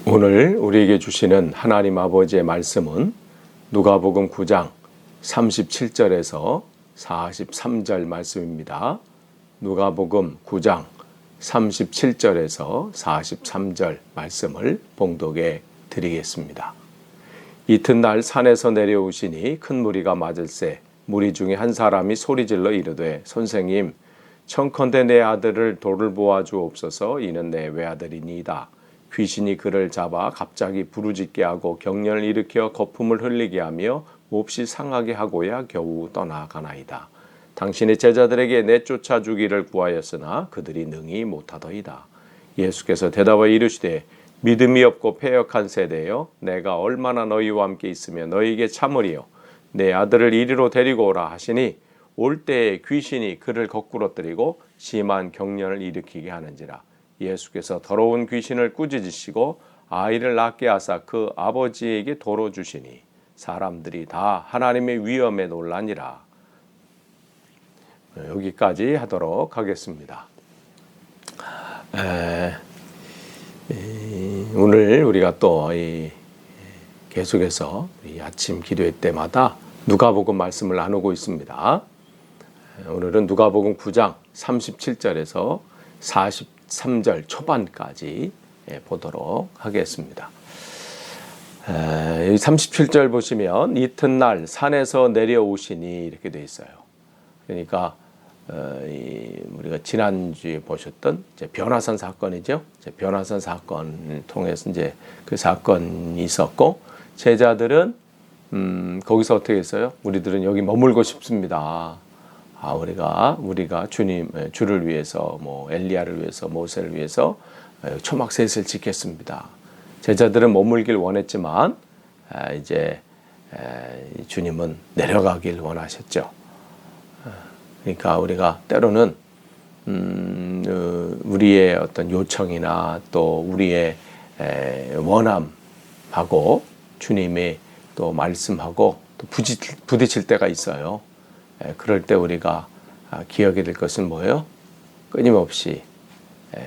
오늘 우리에게 주시는 하나님 아버지의 말씀은 누가복음 9장 37절에서 43절 말씀입니다. 누가복음 9장 37절에서 43절 말씀을 봉독해 드리겠습니다. 이튿날 산에서 내려오시니 큰 무리가 맞을세 무리 중에 한 사람이 소리질러 이르되 선생님 청컨대 내 아들을 돌을 보아 주옵소서. 이는 내 외아들이니이다. 귀신이 그를 잡아 갑자기 부르짖게 하고 경련을 일으켜 거품을 흘리게 하며 몹시 상하게 하고야 겨우 떠나가나이다. 당신의 제자들에게 내쫓아 주기를 구하였으나 그들이 능히 못하더이다. 예수께서 대답하여 이르시되 믿음이 없고 패역한 세대여, 내가 얼마나 너희와 함께 있으며 너희에게 참으리요. 내 아들을 이리로 데리고 오라 하시니 올 때에 귀신이 그를 거꾸러뜨리고 심한 경련을 일으키게 하는지라. 예수께서 더러운 귀신을 꾸짖으시고 아이를 낳게 하사 그 아버지에게 도로 주시니 사람들이 다 하나님의 위엄에 놀라니라. 여기까지 하도록 하겠습니다. 오늘 우리가 또 계속해서 아침 기도회 때마다 누가복음 말씀을 나누고 있습니다. 오늘은 누가복음 9장 37절에서 43절 초반까지 보도록 하겠습니다. 37절 보시면 이튿날 산에서 내려오시니 이렇게 되어 있어요. 그러니까 우리가 지난주에 보셨던 변화산 사건이죠. 변화산 사건을 통해서 이제 그 사건이 있었고 제자들은 거기서 어떻게 했어요? 우리들은 여기 머물고 싶습니다. 우리가 주를 위해서 엘리야를 위해서 모세를 위해서 초막셋을 지켰습니다. 제자들은 머물길 원했지만 이제 주님은 내려가길 원하셨죠. 그러니까 우리가 때로는 우리의 어떤 요청이나 또 우리의 원함하고 주님의 또 말씀하고 또 부딪힐 때가 있어요. 그럴 때 우리가 기억해야 될 것은 뭐예요? 끊임없이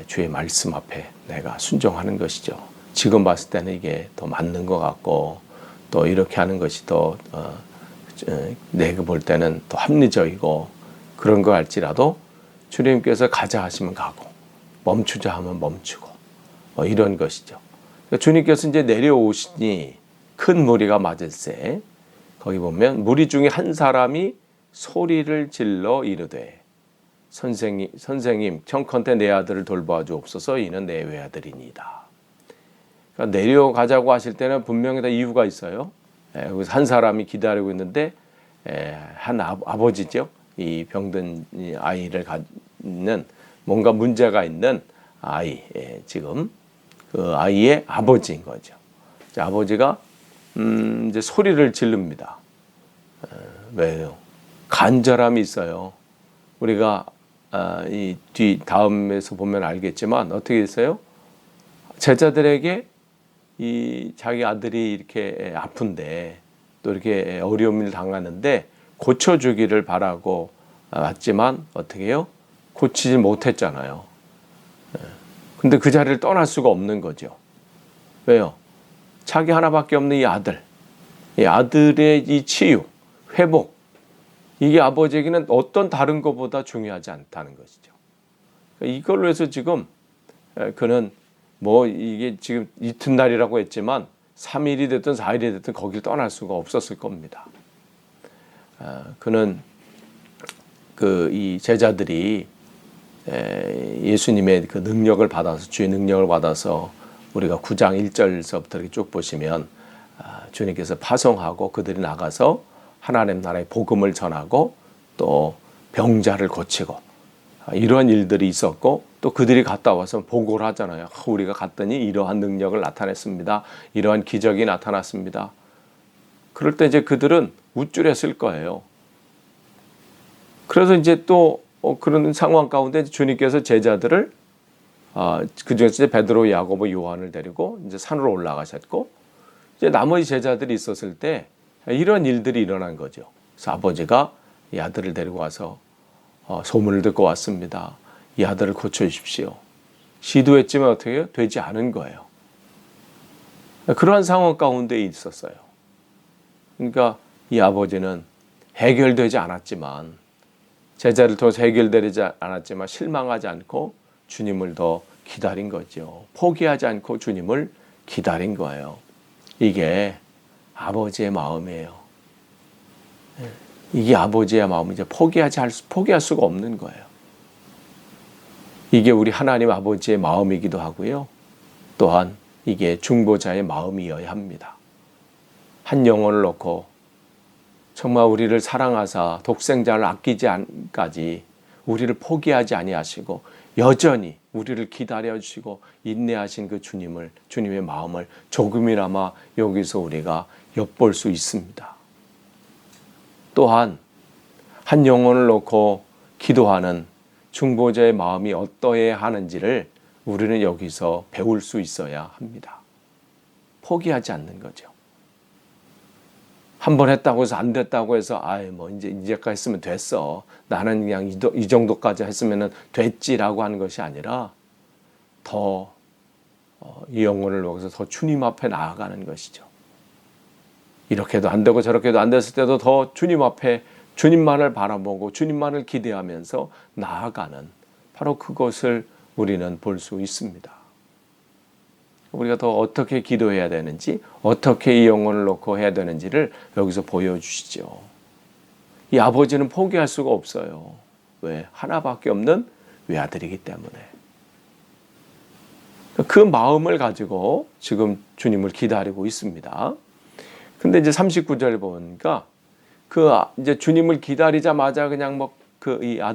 주의 말씀 앞에 내가 순종하는 것이죠. 지금 봤을 때는 이게 더 맞는 것 같고 또 이렇게 하는 것이 더 내가 볼 때는 더 합리적이고 그런 거 할지라도 주님께서 가자 하시면 가고 멈추자 하면 멈추고 이런 것이죠. 그러니까 주님께서 이제 내려오시니 큰 무리가 맞을세 거기 보면 무리 중에 한 사람이 소리를 질러 이르되 선생님 청컨대 내 아들을 돌보아 주옵소서. 이는 내 외아들이니이다. 그러니까 내려가자고 하실 때는 분명히 다 이유가 있어요. 여기서 한 사람이 기다리고 있는데 한 아버지죠. 이 병든 아이를 갖는 뭔가 문제가 있는 아이, 지금 그 아이의 아버지인 거죠. 아버지가 이제 소리를 지릅니다. 왜요? 간절함이 있어요. 우리가 이 다음에서 보면 알겠지만 어떻게 했어요? 제자들에게 이 자기 아들이 이렇게 아픈데 또 이렇게 어려움을 당하는데 고쳐주기를 바라고 왔지만 어떻게 해요? 고치지 못했잖아요. 근데 그 자리를 떠날 수가 없는 거죠. 왜요? 자기 하나밖에 없는 이 아들의 이 치유, 회복, 이게 아버지에게는 어떤 다른 것보다 중요하지 않다는 것이죠. 이걸로 해서 지금 그는 이게 지금 이튿날이라고 했지만 3일이 됐든 4일이 됐든 거길 떠날 수가 없었을 겁니다. 그는 이 제자들이 예수님의 그 능력을 받아서 주의 능력을 받아서 우리가 9장 1절서부터 이렇게 쭉 보시면 주님께서 파송하고 그들이 나가서 하나님 나라의 복음을 전하고 또 병자를 고치고 이러한 일들이 있었고 또 그들이 갔다 와서 보고를 하잖아요. 우리가 갔더니 이러한 능력을 나타냈습니다. 이러한 기적이 나타났습니다. 그럴 때 이제 그들은 우쭐했을 거예요. 그래서 이제 또 그런 상황 가운데 주님께서 제자들을 그중에서 이제 베드로, 야고보, 요한을 데리고 이제 산으로 올라가셨고 이제 나머지 제자들이 있었을 때 이런 일들이 일어난 거죠. 그래서 아버지가 이 아들을 데리고 와서 소문을 듣고 왔습니다. 이 아들을 고쳐주십시오. 시도했지만 어떻게 해요? 되지 않은 거예요. 그러한 상황 가운데 있었어요. 그러니까 이 아버지는 해결되지 않았지만, 제자를 통해서 해결되지 않았지만 실망하지 않고 주님을 더 기다린 거죠. 포기하지 않고 주님을 기다린 거예요. 이게 아버지의 마음이에요. 이게 아버지의 마음이죠. 포기할 수가 없는 거예요. 이게 우리 하나님 아버지의 마음이기도 하고요. 또한 이게 중보자의 마음이어야 합니다. 한 영혼을 놓고 정말 우리를 사랑하사 독생자를 아끼지 않까지 우리를 포기하지 아니하시고 여전히 우리를 기다려 주시고 인내하신 그 주님의 마음을 조금이나마 여기서 우리가 엿볼 수 있습니다. 또한 한 영혼을 놓고 기도하는 중보자의 마음이 어떠해야 하는지를 우리는 여기서 배울 수 있어야 합니다. 포기하지 않는 거죠. 한 번 했다고 해서 안 됐다고 해서 이제까지 했으면 됐어. 나는 그냥 이 정도까지 했으면 됐지라고 하는 것이 아니라 더 이 영혼을 위해서 더 주님 앞에 나아가는 것이죠. 이렇게도 안 되고 저렇게도 안 됐을 때도 더 주님 앞에 주님만을 바라보고 주님만을 기대하면서 나아가는, 바로 그것을 우리는 볼 수 있습니다. 우리가 더 어떻게 기도해야 되는지, 어떻게 이 영혼을 놓고 해야 되는지를 여기서 보여주시죠. 이 아버지는 포기할 수가 없어요. 왜? 하나밖에 없는 외아들이기 때문에. 그 마음을 가지고 지금 주님을 기다리고 있습니다. 근데 이제 39절 보니까 이제 주님을 기다리자마자 그냥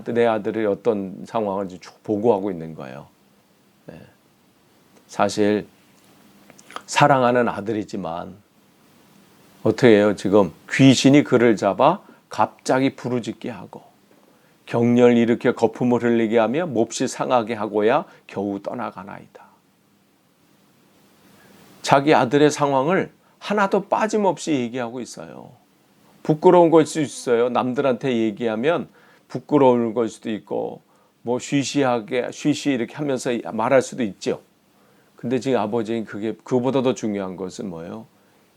내 아들의 어떤 상황을 쭉 보고하고 있는 거예요. 네. 사실 사랑하는 아들이지만 어떻게 해요? 지금 귀신이 그를 잡아 갑자기 부르짖게 하고 경련을 일으켜 거품을 흘리게 하며 몹시 상하게 하고야 겨우 떠나가나이다. 자기 아들의 상황을 하나도 빠짐없이 얘기하고 있어요. 부끄러운 걸 수 있어요. 남들한테 얘기하면 부끄러운 걸 수도 있고 쉬쉬 이렇게 하면서 말할 수도 있죠. 근데 지금 아버지는 그보다 더 중요한 것은 뭐예요?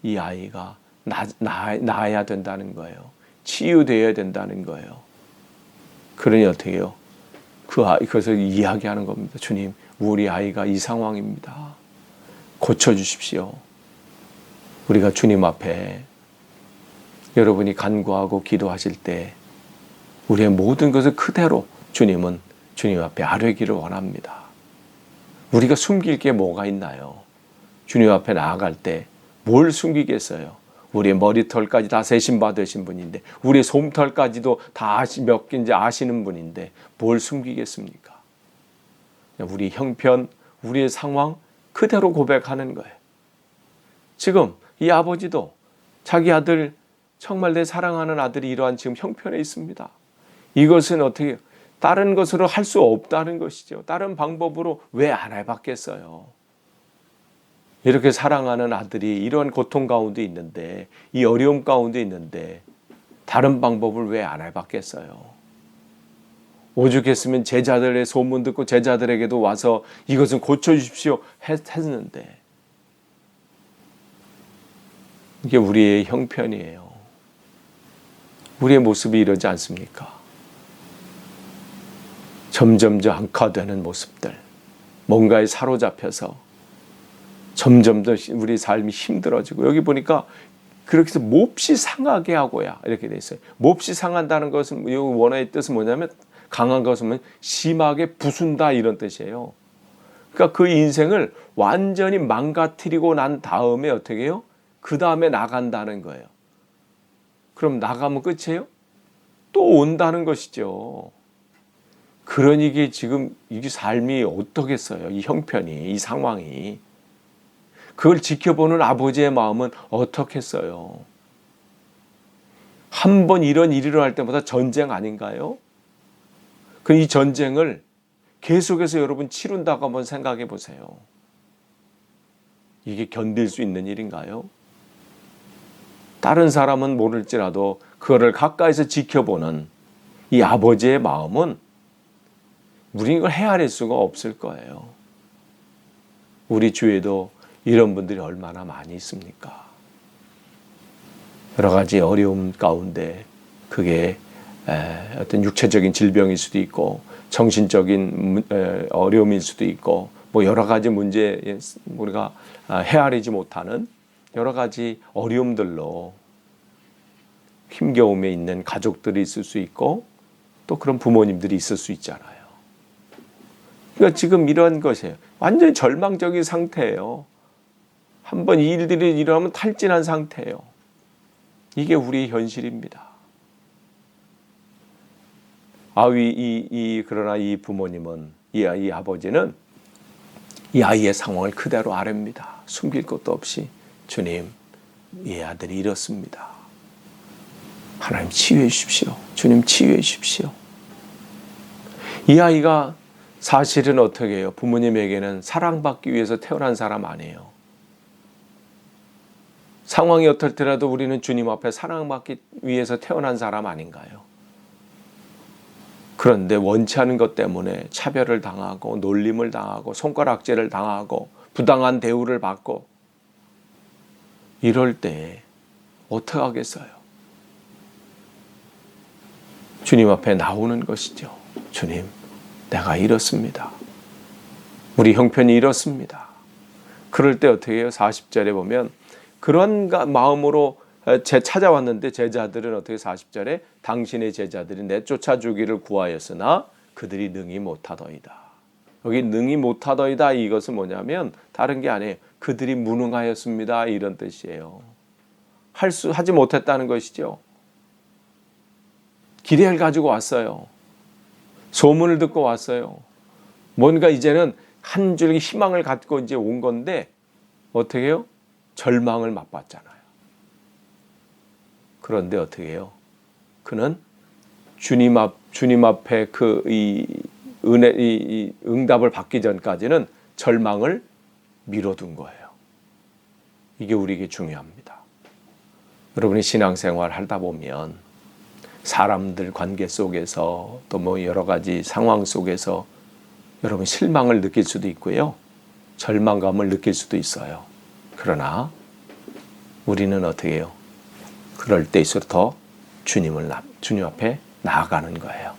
이 아이가 나아야 된다는 거예요. 치유되어야 된다는 거예요. 그러니 어떻게 해요? 그것을 이야기하는 겁니다. 주님, 우리 아이가 이 상황입니다. 고쳐주십시오. 우리가 주님 앞에 여러분이 간구하고 기도하실 때 우리의 모든 것을 그대로 주님은 주님 앞에 아뢰기를 원합니다. 우리가 숨길 게 뭐가 있나요? 주님 앞에 나아갈 때 뭘 숨기겠어요? 우리의 머리털까지 다 세심 받으신 분인데, 우리의 솜털까지도 다 몇 개인지 아시는 분인데 뭘 숨기겠습니까? 우리 형편, 우리의 상황 그대로 고백하는 거예요. 지금 이 아버지도 자기 아들, 정말 내 사랑하는 아들이 이러한 지금 형편에 있습니다. 이것은 어떻게 다른 것으로 할 수 없다는 것이죠. 다른 방법으로 왜 안 해봤겠어요? 이렇게 사랑하는 아들이 이런 고통 가운데 있는데, 이 어려움 가운데 있는데 다른 방법을 왜 안 해봤겠어요? 오죽했으면 제자들의 소문 듣고 제자들에게도 와서 이것은 고쳐주십시오 했는데, 이게 우리의 형편이에요. 우리의 모습이 이러지 않습니까? 점점 더 악화되는 모습들, 뭔가에 사로잡혀서 점점 더 우리 삶이 힘들어지고, 여기 보니까 그렇게 해서 몹시 상하게 하고야 이렇게 돼 있어요. 몹시 상한다는 것은, 이 원어의 뜻은 뭐냐면 강한 것은 심하게 부순다 이런 뜻이에요. 그러니까 그 인생을 완전히 망가뜨리고 난 다음에 어떻게 해요? 그 다음에 나간다는 거예요. 그럼 나가면 끝이에요? 또 온다는 것이죠. 그러니 지금 이 삶이 어떻겠어요? 이 형편이, 이 상황이. 그걸 지켜보는 아버지의 마음은 어떻겠어요? 한 번 이런 일이 일어날 때마다 전쟁 아닌가요? 그 이 전쟁을 계속해서 여러분 치룬다고 한번 생각해 보세요. 이게 견딜 수 있는 일인가요? 다른 사람은 모를지라도 그거를 가까이서 지켜보는 이 아버지의 마음은 우리는 이걸 헤아릴 수가 없을 거예요. 우리 주위에도 이런 분들이 얼마나 많이 있습니까? 여러 가지 어려움 가운데 그게 어떤 육체적인 질병일 수도 있고 정신적인 어려움일 수도 있고 뭐 여러 가지 문제 우리가 헤아리지 못하는 여러 가지 어려움들로 힘겨움에 있는 가족들이 있을 수 있고 또 그런 부모님들이 있을 수 있잖아요. 그러니까 지금 이런 것이에요. 완전히 절망적인 상태예요. 한번 이 일들이 일어나면 탈진한 상태예요. 이게 우리의 현실입니다. 그러나 이 부모님은, 이 아버지는 이 아이의 상황을 그대로 아렵니다. 숨길 것도 없이 주님, 이 아들이 이렇습니다. 하나님 치유해 주십시오. 주님 치유해 주십시오. 이 아이가 사실은 어떻게 해요? 부모님에게는 사랑받기 위해서 태어난 사람 아니에요. 상황이 어떨때라도 우리는 주님 앞에 사랑받기 위해서 태어난 사람 아닌가요? 그런데 원치 않은 것 때문에 차별을 당하고 놀림을 당하고 손가락질을 당하고 부당한 대우를 받고 이럴 때 어떻게 하겠어요? 주님 앞에 나오는 것이죠. 주님, 내가 이렇습니다. 우리 형편이 이렇습니다. 그럴 때 어떻게 해요? 40절에 보면 그런 마음으로 찾아왔는데 제자들은 어떻게 40절에 당신의 제자들이 내쫓아 주기를 구하였으나 그들이 능히 못하더이다. 여기 능히 못하더이다 이것은 뭐냐면 다른 게 아니에요. 그들이 무능하였습니다 이런 뜻이에요. 하지 못했다는 것이죠. 기대를 가지고 왔어요. 소문을 듣고 왔어요. 뭔가 이제는 한 줄기 희망을 갖고 이제 온 건데 어떻게 해요? 절망을 맛봤잖아요. 그런데 어떻게 해요? 그는 주님 앞에 이 응답을 받기 전까지는 절망을 미뤄둔 거예요. 이게 우리에게 중요합니다. 여러분이 신앙생활 하다 보면 사람들 관계 속에서 또 뭐 여러 가지 상황 속에서 여러분 실망을 느낄 수도 있고요. 절망감을 느낄 수도 있어요. 그러나 우리는 어떻게 해요? 그럴 때일수록 더 주님 앞에 나아가는 거예요.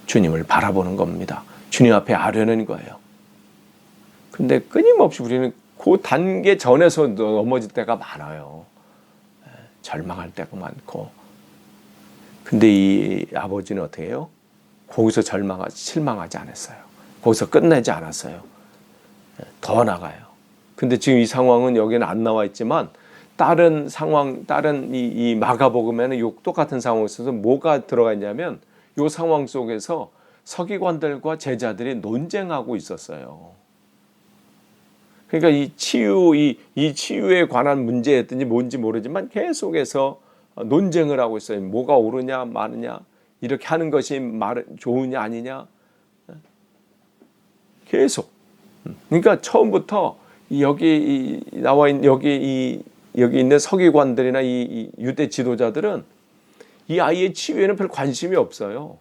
주님을 바라보는 겁니다. 주님 앞에 아뢰는 거예요. 근데 끊임없이 우리는 그 단계 전에서 넘어질 때가 많아요. 절망할 때가 많고. 근데 이 아버지는 어떻게 해요? 거기서 실망하지 않았어요. 거기서 끝내지 않았어요. 더 나가요. 근데 지금 이 상황은 여기는 안 나와 있지만 다른 상황, 다른 이 마가복음에는 똑같은 상황에 있어서 뭐가 들어가 있냐면 이 상황 속에서 서기관들과 제자들이 논쟁하고 있었어요. 그러니까 이 치유에 관한 문제였든지 뭔지 모르지만 계속해서 논쟁을 하고 있어요. 뭐가 옳으냐 마느냐 이렇게 하는 것이 좋으냐 아니냐 계속. 그러니까 처음부터 여기 나와 있는 여기 있는 서기관들이나 이 유대 지도자들은 이 아이의 치유에는 별 관심이 없어요.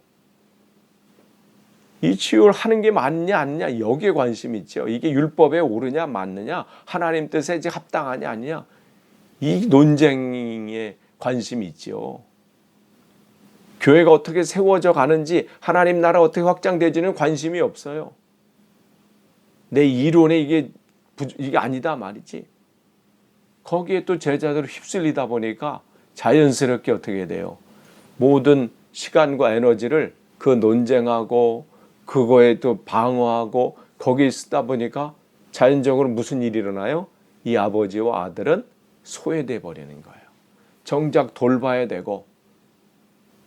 이 치유를 하는 게 맞냐 아니냐 여기에 관심이 있죠. 이게 율법에 옳으냐 맞느냐 하나님 뜻에 합당하냐 아니냐 이 논쟁에 관심이 있죠. 교회가 어떻게 세워져 가는지 하나님 나라 어떻게 확장되지는 관심이 없어요. 내 이론에 이게 아니다 말이지. 거기에 또 제자들을 휩쓸리다 보니까 자연스럽게 어떻게 돼요? 모든 시간과 에너지를 그 논쟁하고 그거에 또 방어하고 거기에 쓰다 보니까 자연적으로 무슨 일이 일어나요? 이 아버지와 아들은 소외돼 버리는 거예요. 정작 돌봐야 되고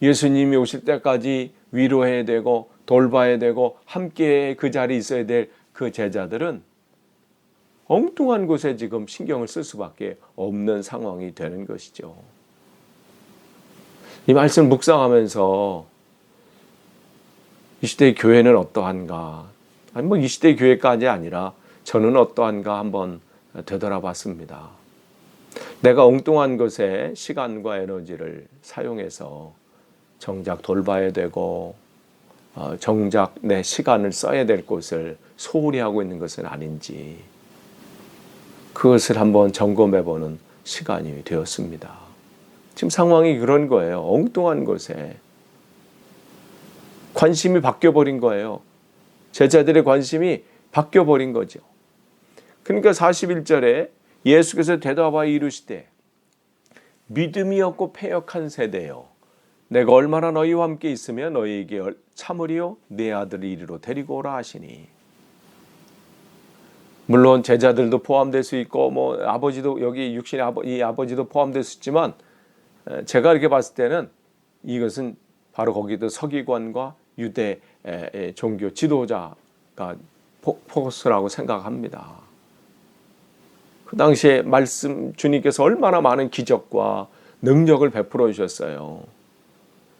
예수님이 오실 때까지 위로해야 되고 돌봐야 되고 함께 그 자리에 있어야 될 그 제자들은 엉뚱한 곳에 지금 신경을 쓸 수밖에 없는 상황이 되는 것이죠. 이 말씀을 묵상하면서 이 시대의 교회는 어떠한가? 아니 뭐 이 시대의 교회까지 아니라 저는 어떠한가 한번 되돌아봤습니다. 내가 엉뚱한 것에 시간과 에너지를 사용해서 정작 돌봐야 되고 정작 내 시간을 써야 될 곳을 소홀히 하고 있는 것은 아닌지 그것을 한번 점검해보는 시간이 되었습니다. 지금 상황이 그런 거예요. 엉뚱한 곳에 관심이 바뀌어버린 거예요. 제자들의 관심이 바뀌어버린 거죠. 그러니까 41절에 예수께서 대답하여 이르시되 믿음이 없고 패역한 세대여 내가 얼마나 너희와 함께 있으며 너희에게 참으리요 내 아들을 이리로 데리고 오라 하시니. 물론 제자들도 포함될 수 있고 뭐 아버지도 여기 육신의 이 아버지도 포함될 수 있지만 제가 이렇게 봤을 때는 이것은 바로 거기도 서기관과 유대 종교 지도자가 포커스라고 생각합니다. 그 당시에 말씀 주님께서 얼마나 많은 기적과 능력을 베풀어 주셨어요.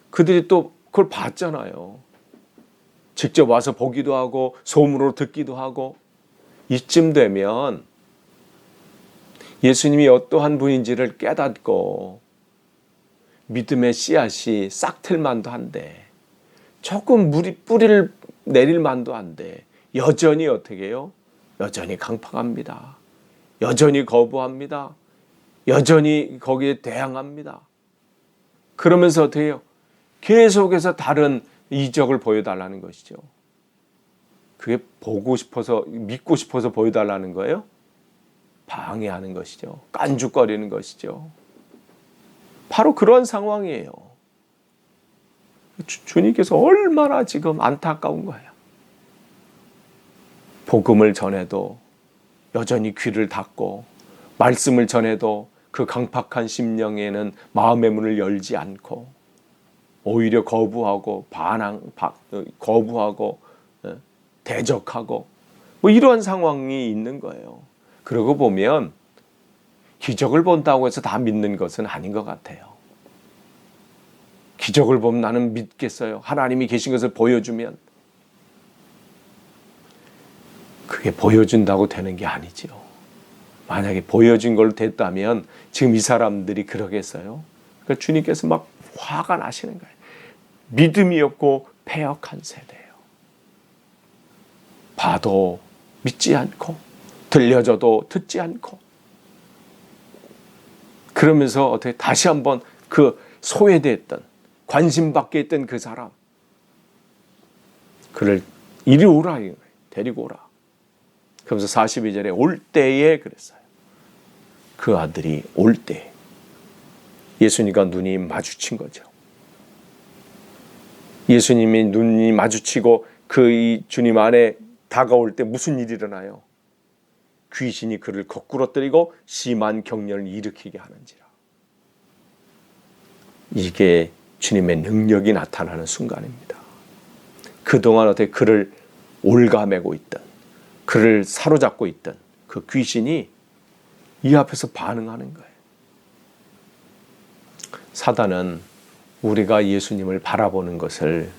그들이 또 그걸 봤잖아요. 직접 와서 보기도 하고 소문으로 듣기도 하고. 이쯤 되면 예수님이 어떠한 분인지를 깨닫고 믿음의 씨앗이 싹틀 만도 한데 조금 뿌리를 내릴 만도 한데 여전히 어떻게 해요? 여전히 강팍합니다. 여전히 거부합니다. 여전히 거기에 대항합니다. 그러면서 어떻게 해요? 계속해서 다른 이적을 보여달라는 것이죠. 그게 보고 싶어서 믿고 싶어서 보여달라는 거예요? 방해하는 것이죠. 깐죽거리는 것이죠. 바로 그런 상황이에요. 주님께서 얼마나 지금 안타까운 거예요. 복음을 전해도 여전히 귀를 닫고 말씀을 전해도 그 강팍한 심령에는 마음의 문을 열지 않고 오히려 거부하고 거부하고 대적하고 뭐 이러한 상황이 있는 거예요. 그러고 보면 기적을 본다고 해서 다 믿는 것은 아닌 것 같아요. 기적을 보면 나는 믿겠어요. 하나님이 계신 것을 보여주면. 그게 보여준다고 되는 게 아니죠. 만약에 보여준 걸로 됐다면 지금 이 사람들이 그러겠어요? 그러니까 주님께서 막 화가 나시는 거예요. 믿음이 없고 패역한 세대예요. 봐도 믿지 않고 들려줘도 듣지 않고 그러면서 어떻게 다시 한번 그 소외됐던 관심 밖에 있던 그 사람 그를 이리 오라 데리고 오라. 그러면서 42절에 올 때에 그랬어요. 그 아들이 올 때 예수님과 눈이 마주친 거죠. 예수님이 눈이 마주치고 그 이 주님 안에 다가올 때 무슨 일이 일어나요? 귀신이 그를 거꾸러뜨리고 심한 경련을 일으키게 하는지라. 이게 주님의 능력이 나타나는 순간입니다. 그동안 어떻게 그를 올가매고 있던 그를 사로잡고 있던 그 귀신이 이 앞에서 반응하는 거예요. 사단은 우리가 예수님을 바라보는 것을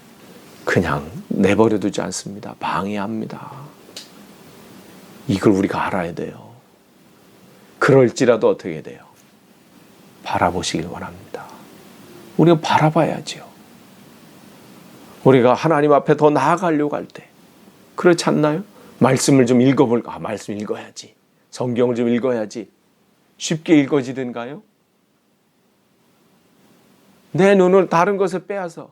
그냥 내버려 두지 않습니다. 방해합니다. 이걸 우리가 알아야 돼요. 그럴지라도 어떻게 돼요? 바라보시길 원합니다. 우리가 바라봐야죠. 우리가 하나님 앞에 더 나아가려고 할 때 그렇지 않나요? 말씀을 좀 읽어볼까? 말씀 읽어야지. 성경을 좀 읽어야지. 쉽게 읽어지던가요? 내 눈을 다른 것을 빼앗아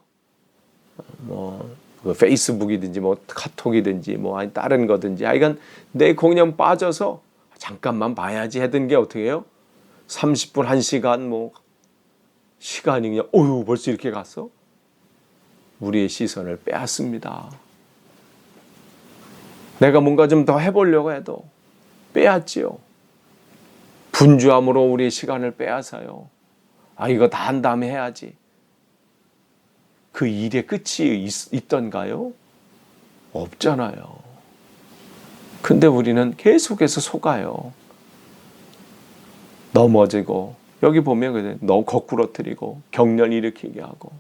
페이스북이든지 카톡이든지 아니 다른 거든지 하여간 내 공연 빠져서 잠깐만 봐야지 하던 게 어떻게 해요? 30분 1시간 시간이 그냥 벌써 이렇게 갔어? 우리의 시선을 빼앗습니다. 내가 뭔가 좀 더 해보려고 해도 빼앗지요. 분주함으로 우리의 시간을 빼앗아요. 이거 다 한 다음에 해야지. 그 일의 끝이 있던가요? 없잖아요. 근데 우리는 계속해서 속아요. 넘어지고 여기 보면 너무 거꾸러뜨리고 경련 일으키게 하고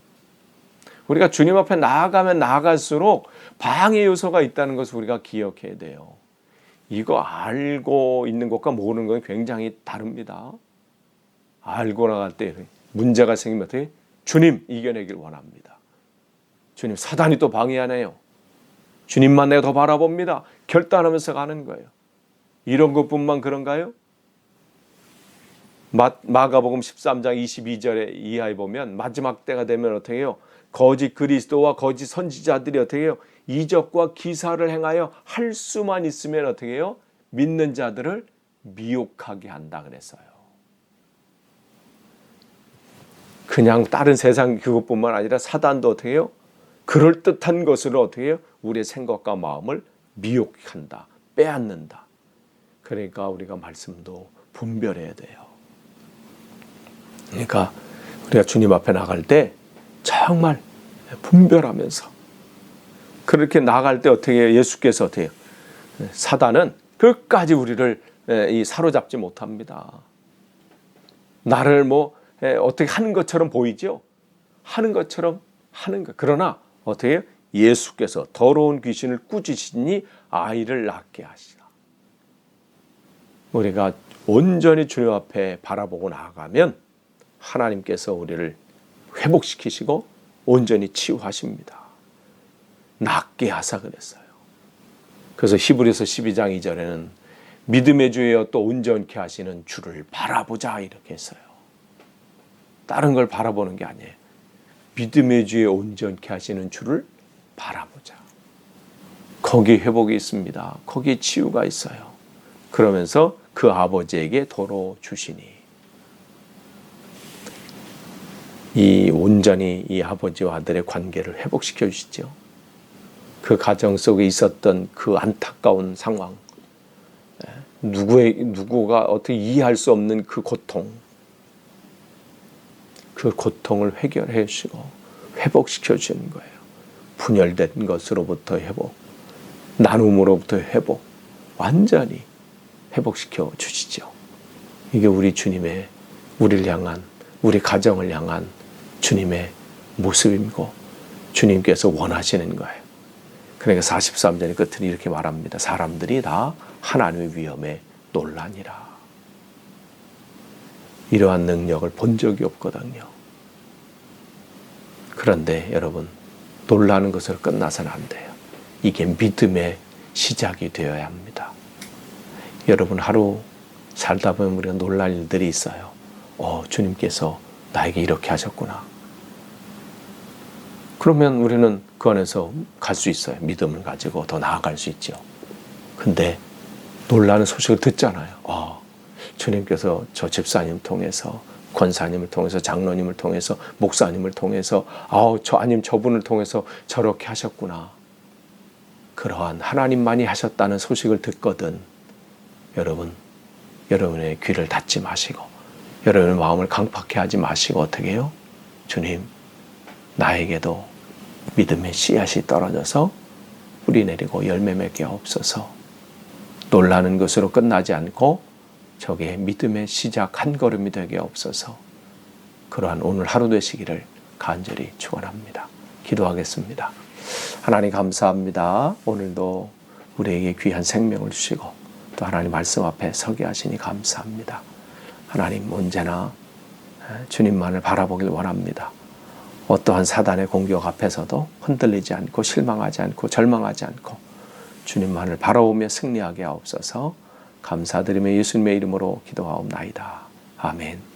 우리가 주님 앞에 나아가면 나아갈수록 방해 요소가 있다는 것을 우리가 기억해야 돼요. 이거 알고 있는 것과 모르는 건 굉장히 다릅니다. 알고 나갈 때 문제가 생기면 어떻게? 주님 이겨내길 원합니다. 주님 사단이 또 방해하네요. 주님만 내가 더 바라봅니다. 결단하면서 가는 거예요. 이런 것뿐만 그런가요? 마가복음 13장 22절에 이하에 보면 마지막 때가 되면 어떻게 해요? 거짓 그리스도와 거짓 선지자들이 어떻게 해요? 이적과 기사를 행하여 할 수만 있으면 어떻게 해요? 믿는 자들을 미혹하게 한다 그랬어요. 그냥 다른 세상 그것뿐만 아니라 사단도 어떻게 해요? 그럴듯한 것으로 어떻게 해요? 우리의 생각과 마음을 미혹한다, 빼앗는다. 그러니까 우리가 말씀도 분별해야 돼요. 그러니까 우리가 주님 앞에 나갈 때 정말 분별하면서 그렇게 나갈 때 어떻게 해요? 예수께서 어떻게 해요? 사단은 끝까지 우리를 사로잡지 못합니다. 나를 어떻게 하는 것처럼 보이죠? 하는 것처럼 하는 것. 그러나 어떻게 해요? 예수께서 더러운 귀신을 꾸짖으시니 아이를 낫게 하시라. 우리가 온전히 주님 앞에 바라보고 나아가면 하나님께서 우리를 회복시키시고 온전히 치유하십니다. 낫게 하사 그랬어요. 그래서 히브리서 12장 2절에는 믿음의 주여 또 온전케 하시는 주를 바라보자 이렇게 했어요. 다른 걸 바라보는 게 아니에요. 믿음의 주에 온전케 하시는 주를 바라보자. 거기에 회복이 있습니다. 거기에 치유가 있어요. 그러면서 그 아버지에게 도로 주시니 이 온전히 이 아버지와 아들의 관계를 회복시켜 주시죠. 그 가정 속에 있었던 그 안타까운 상황, 누구가 어떻게 이해할 수 없는 그 고통, 그 고통을 해결해 주시고 회복시켜 주시는 거예요. 분열된 것으로부터 회복, 나눔으로부터 회복, 완전히 회복시켜 주시죠. 이게 우리 주님의 우리를 향한, 우리 가정을 향한 주님의 모습이고 주님께서 원하시는 거예요. 그러니까 43절의 끝을 이렇게 말합니다. 사람들이 다 하나님의 위엄에 놀라니라. 이러한 능력을 본 적이 없거든요. 그런데 여러분, 놀라는 것으로 끝나서는 안 돼요. 이게 믿음의 시작이 되어야 합니다. 여러분, 하루 살다 보면 우리가 놀랄 일들이 있어요. 주님께서 나에게 이렇게 하셨구나. 그러면 우리는 그 안에서 갈 수 있어요. 믿음을 가지고 더 나아갈 수 있죠. 근데 놀라는 소식을 듣잖아요. 주님께서 저 집사님 통해서, 권사님을 통해서, 장로님을 통해서, 목사님을 통해서, 저분을 통해서 저렇게 하셨구나. 그러한 하나님만이 하셨다는 소식을 듣거든 여러분의 귀를 닫지 마시고 여러분의 마음을 강팍해 하지 마시고 어떻게 해요? 주님, 나에게도 믿음의 씨앗이 떨어져서 뿌리 내리고 열매 맺게 없어서 놀라는 것으로 끝나지 않고 저게 믿음의 시작 한 걸음이 되게 없어서 그러한 오늘 하루 되시기를 간절히 축원합니다. 기도하겠습니다. 하나님 감사합니다. 오늘도 우리에게 귀한 생명을 주시고 또 하나님 말씀 앞에 서게 하시니 감사합니다. 하나님 언제나 주님만을 바라보길 원합니다. 어떠한 사단의 공격 앞에서도 흔들리지 않고 실망하지 않고 절망하지 않고 주님만을 바라보며 승리하게 하옵소서. 감사드리며 예수님의 이름으로 기도하옵나이다. 아멘.